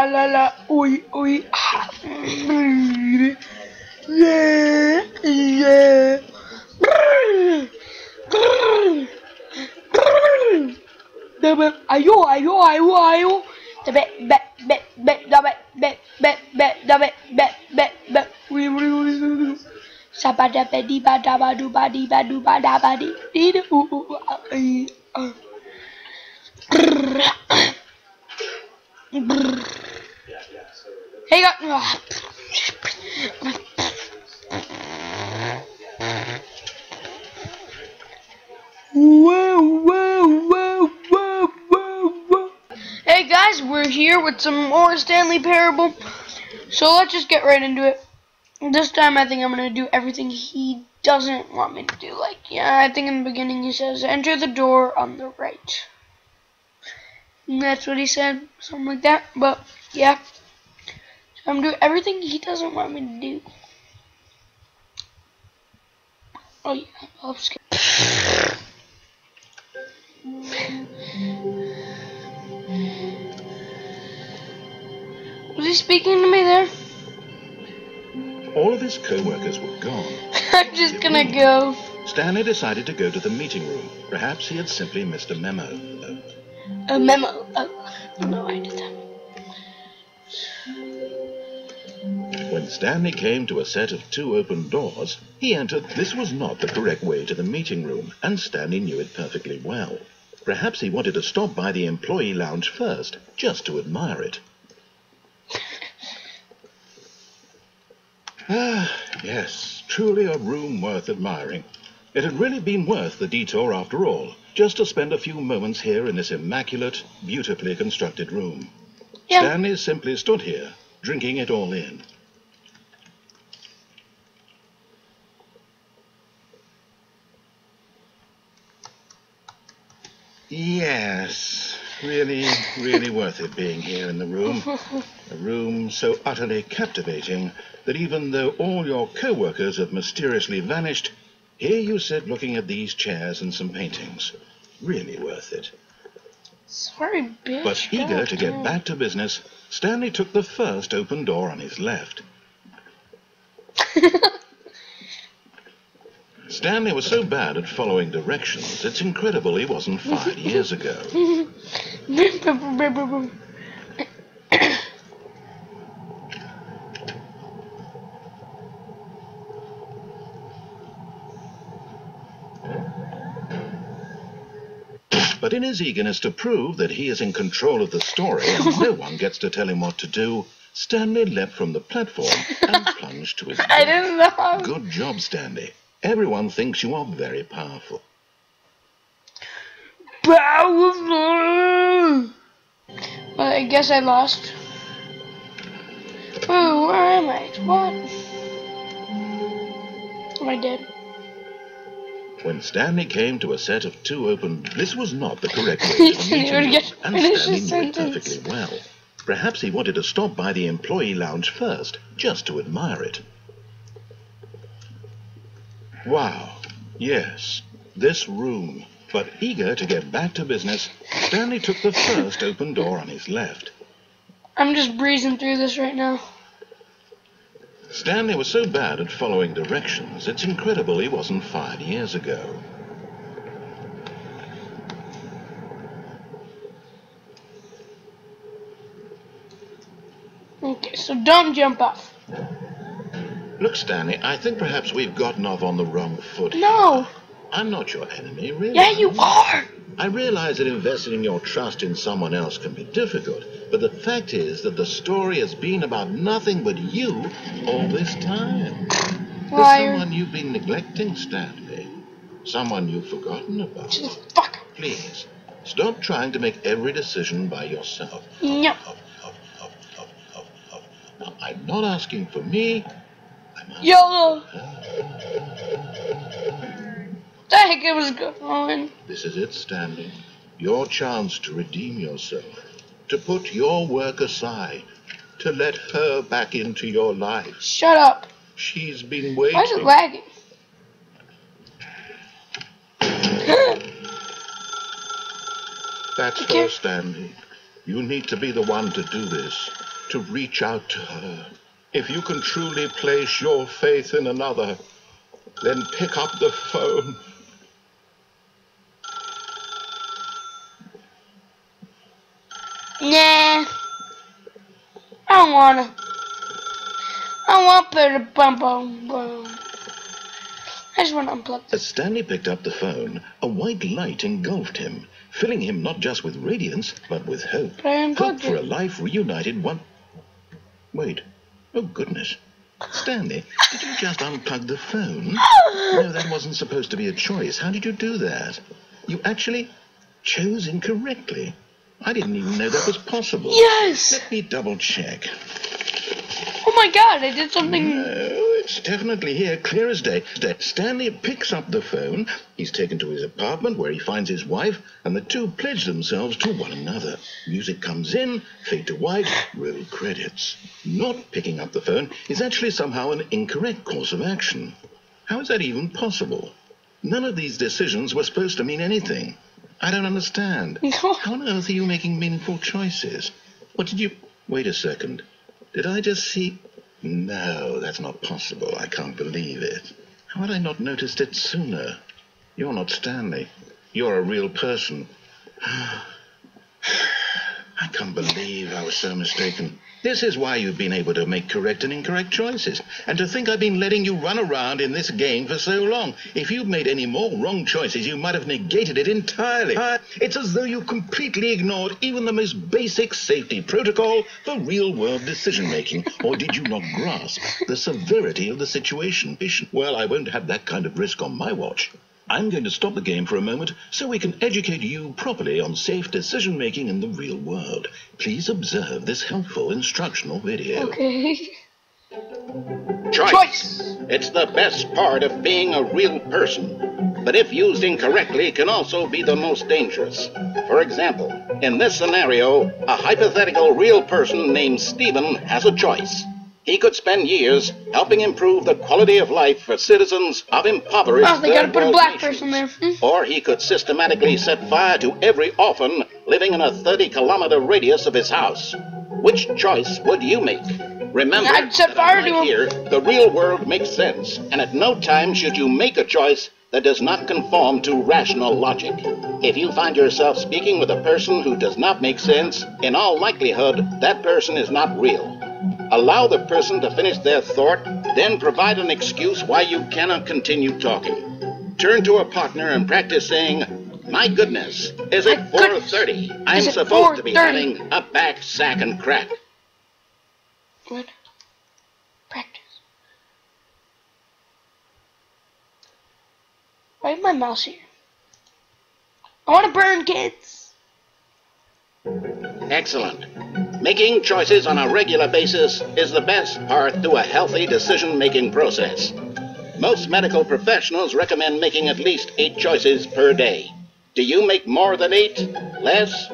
la la, oi, oi. Yeah, yeah. Ayo, ayo, ayo, ayo. Bet, bet, bet, bet, bet, bet, bet, bet, bet, bet, bet, bet. Sabada bedi bada badu badi badu bada badi. Hey, whoa, whoa, whoa, whoa, whoa, whoa. Hey guys, we're here with some more Stanley Parable. So let's just get right into it. This time I think I'm going to do everything he doesn't want me to do. Like, yeah, I think in the beginning he says, enter the door on the right. And that's what he said, something like that. But, yeah. So I'm doing everything he doesn't want me to do. Oh, yeah, I'll skip. Was he speaking to me there? All of his co-workers were gone. I'm just gonna go. Stanley decided to go to the meeting room. Perhaps he had simply missed a memo. A memo. Oh, no, I did that. When Stanley came to a set of 2 open doors, he entered. This was not the correct way to the meeting room, and Stanley knew it perfectly well. Perhaps he wanted to stop by the employee lounge first, just to admire it. Ah, yes, truly a room worth admiring. It had really been worth the detour after all, just to spend a few moments here in this immaculate, beautifully constructed room. Yeah. Stanley simply stood here, drinking it all in. Yes, really, really worth it being here in the room. A room so utterly captivating that even though all your co-workers have mysteriously vanished, here you sit looking at these chairs and some paintings. Really worth it. Sorry, bitch. But eager to get back to business, Stanley took the first open door on his left. Stanley was so bad at following directions, it's incredible he wasn't fired years ago. But in his eagerness to prove that he is in control of the story and no one gets to tell him what to do, Stanley leapt from the platform and plunged to his death. I didn't know. Good job, Stanley. Everyone thinks you are very powerful. Powerful! Well, I guess I lost. Oh, where am I? What? Am I dead? When Stanley came to a set of 2 open... This was not the correct way to the meeting room, and Stanley knew it perfectly well. Perhaps he wanted to stop by the employee lounge first, just to admire it. Wow, yes, this room. But eager to get back to business, Stanley took the first open door on his left. I'm just breezing through this right now. Stanley was so bad at following directions, it's incredible he wasn't fired years ago. Okay, so don't jump off. Look, Stanley, I think perhaps we've gotten off on the wrong foot. No. I'm not your enemy, really. Yeah, you are. I realize that investing your trust in someone else can be difficult, but the fact is that the story has been about nothing but you all this time. Liar. There's someone you've been neglecting, Stanley. Someone you've forgotten about. Just fuck. Please, stop trying to make every decision by yourself. No. Now, I'm not asking for me. I'm asking YOLO. for her. The heck it was going. This is it, Stanley. Your chance to redeem yourself. To put your work aside. To let her back into your life. Shut up. She's been waiting. Why is it lagging? That's Okay. her, Stanley. You need to be the one to do this. to reach out to her. If you can truly place your faith in another, then pick up the phone. Nah. I don't wanna. I want to bum bum bum. I just want to unplug As Stanley picked up the phone, a white light engulfed him, filling him not just with radiance, but with hope. Hope for a life reunited one... Wait. Oh, goodness. Stanley, did you just unplug the phone? No, that wasn't supposed to be a choice. How did you do that? You actually chose incorrectly. I didn't even know that was possible. Yes! Let me double check. Oh my god, I did something... No, it's definitely here, clear as day. Stanley picks up the phone. He's taken to his apartment where he finds his wife, and the two pledge themselves to one another. Music comes in, fade to white, roll credits. Not picking up the phone is actually somehow an incorrect course of action. How is that even possible? None of these decisions were supposed to mean anything. I don't understand. How on earth are you making meaningful choices? What did you... Wait a second. Did I just see... No, that's not possible. I can't believe it. How had I not noticed it sooner? You're not Stanley. You're a real person. I can't believe I was so mistaken. This is why you've been able to make correct and incorrect choices. And to think I've been letting you run around in this game for so long. If you'd made any more wrong choices, you might have negated it entirely. It's as though you completely ignored even the most basic safety protocol for real-world decision-making. Or did you not grasp the severity of the situation? Well, I won't have that kind of risk on my watch. I'm going to stop the game for a moment so we can educate you properly on safe decision-making in the real world. Please observe this helpful instructional video. Okay. Choice. It's the best part of being a real person. But if used incorrectly, can also be the most dangerous. For example, in this scenario, a hypothetical real person named Stephen has a choice. He could spend years helping improve the quality of life for citizens of impoverished Oh, they gotta put a third-world black nations. person there. Or he could systematically set fire to every orphan living in a 30-kilometer radius of his house. Which choice would you make? Remember, I'd set that fire to unlike him. here, the real world makes sense, and at no time should you make a choice that does not conform to rational logic. If you find yourself speaking with a person who does not make sense, in all likelihood, that person is not real. Allow the person to finish their thought, then provide an excuse why you cannot continue talking. Turn to a partner and practice saying, "My goodness, is it 4:30? I'm Is it supposed to be 4:30? having a back, sack, and crack." What? Practice. Why is my mouse here? I want to burn kids. Excellent. Making choices on a regular basis is the best part to a healthy decision-making process. Most medical professionals recommend making at least 8 choices per day. Do you make more than 8? Less?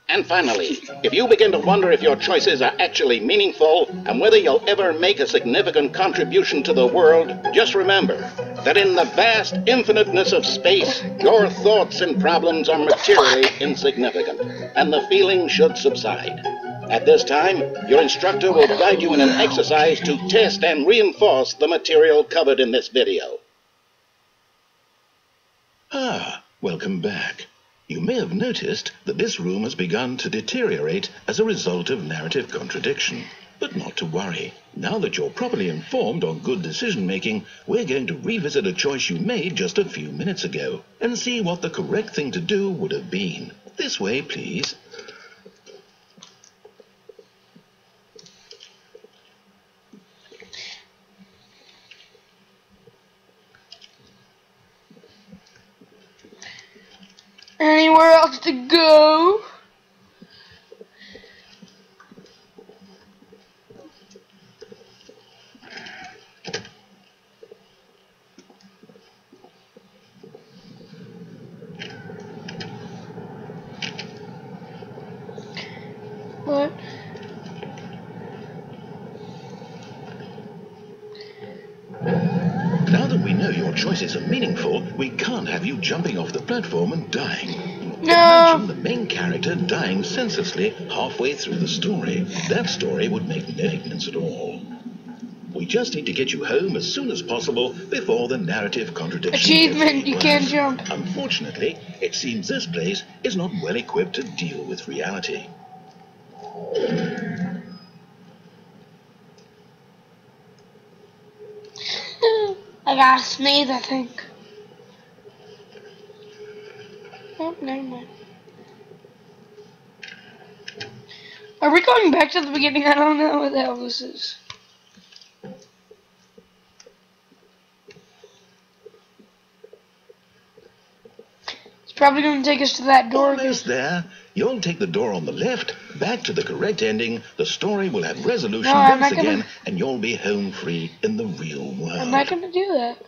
And finally, if you begin to wonder if your choices are actually meaningful and whether you'll ever make a significant contribution to the world, just remember that in the vast infiniteness of space, your thoughts and problems are materially insignificant, and the feeling should subside. At this time, your instructor will guide you in an exercise to test and reinforce the material covered in this video. Welcome back. You may have noticed that this room has begun to deteriorate as a result of narrative contradiction. But not to worry. Now that you're properly informed on good decision-making, we're going to revisit a choice you made just a few minutes ago and see what the correct thing to do would have been. This way, please. Anywhere else to go? What? Now that we know your choices are meaningful, we can't have you jumping off the platform and dying. Imagine the main character dying senselessly halfway through the story. That story would make no sense at all. We just need to get you home as soon as possible before the narrative contradiction Achievement, you gets can't worse. jump. Unfortunately, it seems this place is not well equipped to deal with reality. I gotta sneeze, I think. Oh, never mind. Are we going back to the beginning? I don't know what the hell this is. It's probably going to take us to that door again. Almost there. You'll take the door on the left, back to the correct ending. The story will have resolution No, I'm once not gonna- again, and you'll be home free in the real world. I'm not going to do that.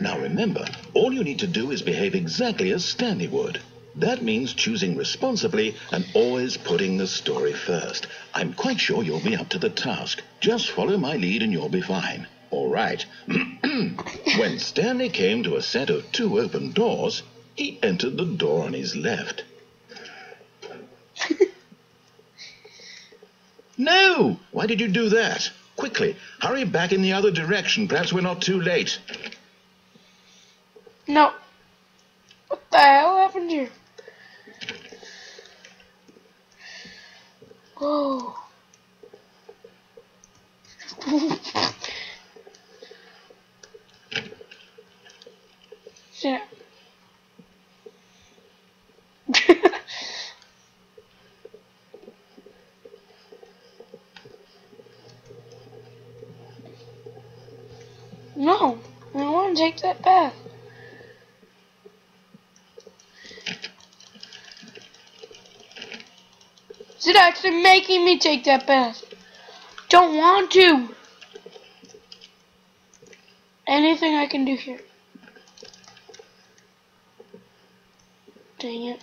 Now remember, all you need to do is behave exactly as Stanley would. That means choosing responsibly and always putting the story first. I'm quite sure you'll be up to the task. Just follow my lead and you'll be fine. All right. When Stanley came to a set of 2 open doors, he entered the door on his left. No! Why did you do that? Quickly, hurry back in the other direction. Perhaps we're not too late. No. What the hell happened here? Whoa. Yeah. No, I don't want to take that path. Is it actually making me take that path? Don't want to. Anything I can do here? Dang it.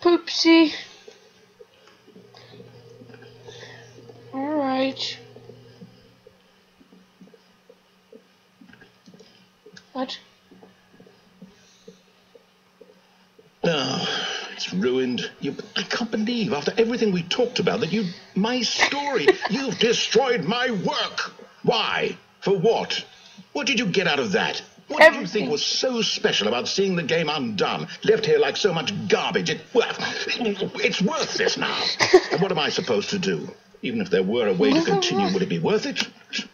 Poopsie. Alright. What? Oh, it's ruined. I can't believe, after everything we talked about, that my story, you've destroyed my work. Why? For what? What did you get out of that? What did you think was so special about seeing the game undone, left here like so much garbage? It's worthless now. And what am I supposed to do? Even if there were a way to continue, would it be worth it?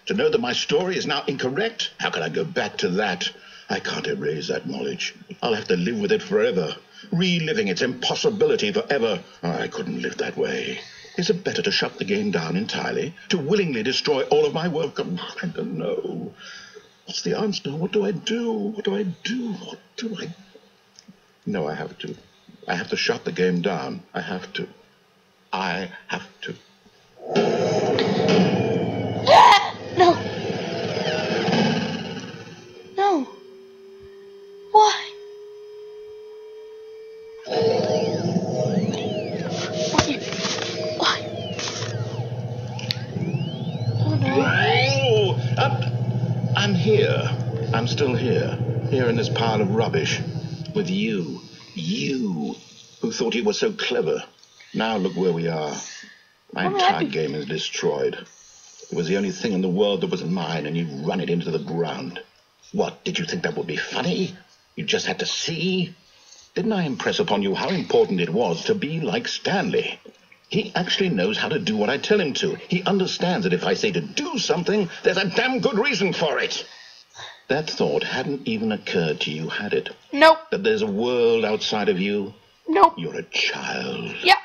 To know that my story is now incorrect? How can I go back to that? I can't erase that knowledge. I'll have to live with it forever, reliving its impossibility forever. I couldn't live that way. Is it better to shut the game down entirely? To willingly destroy all of my work? I don't know. What's the answer? What do I do? What do I do? What do I... No, I have to. I have to shut the game down. I have to. I have to. No. No. Why? Why? Oh no. I'm here. I'm still here. Here in this pile of rubbish. With you. You. Who thought you were so clever. Now look where we are. My entire game is destroyed. It was the only thing in the world that was mine, and you've run it into the ground. What, did you think that would be funny? You just had to see? Didn't I impress upon you how important it was to be like Stanley? He actually knows how to do what I tell him to. He understands that if I say to do something, there's a damn good reason for it. That thought hadn't even occurred to you, had it? Nope. That there's a world outside of you? Nope. You're a child. Yep.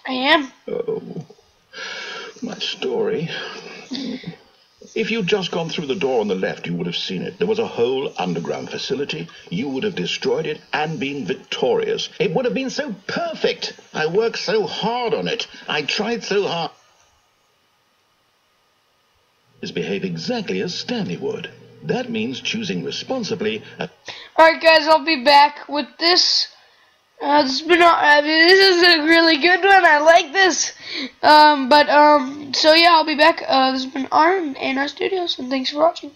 I am. Oh, my story. If you'd just gone through the door on the left, you would have seen it. There was a whole underground facility. You would have destroyed it and been victorious. It would have been so perfect. I worked so hard on it. I tried so hard. Is behave exactly as Stanley would. That means choosing responsibly. Alright guys, I'll be back with this. This is a really good one. I like this. So yeah, I'll be back. This has been Arn in our studios, and thanks for watching.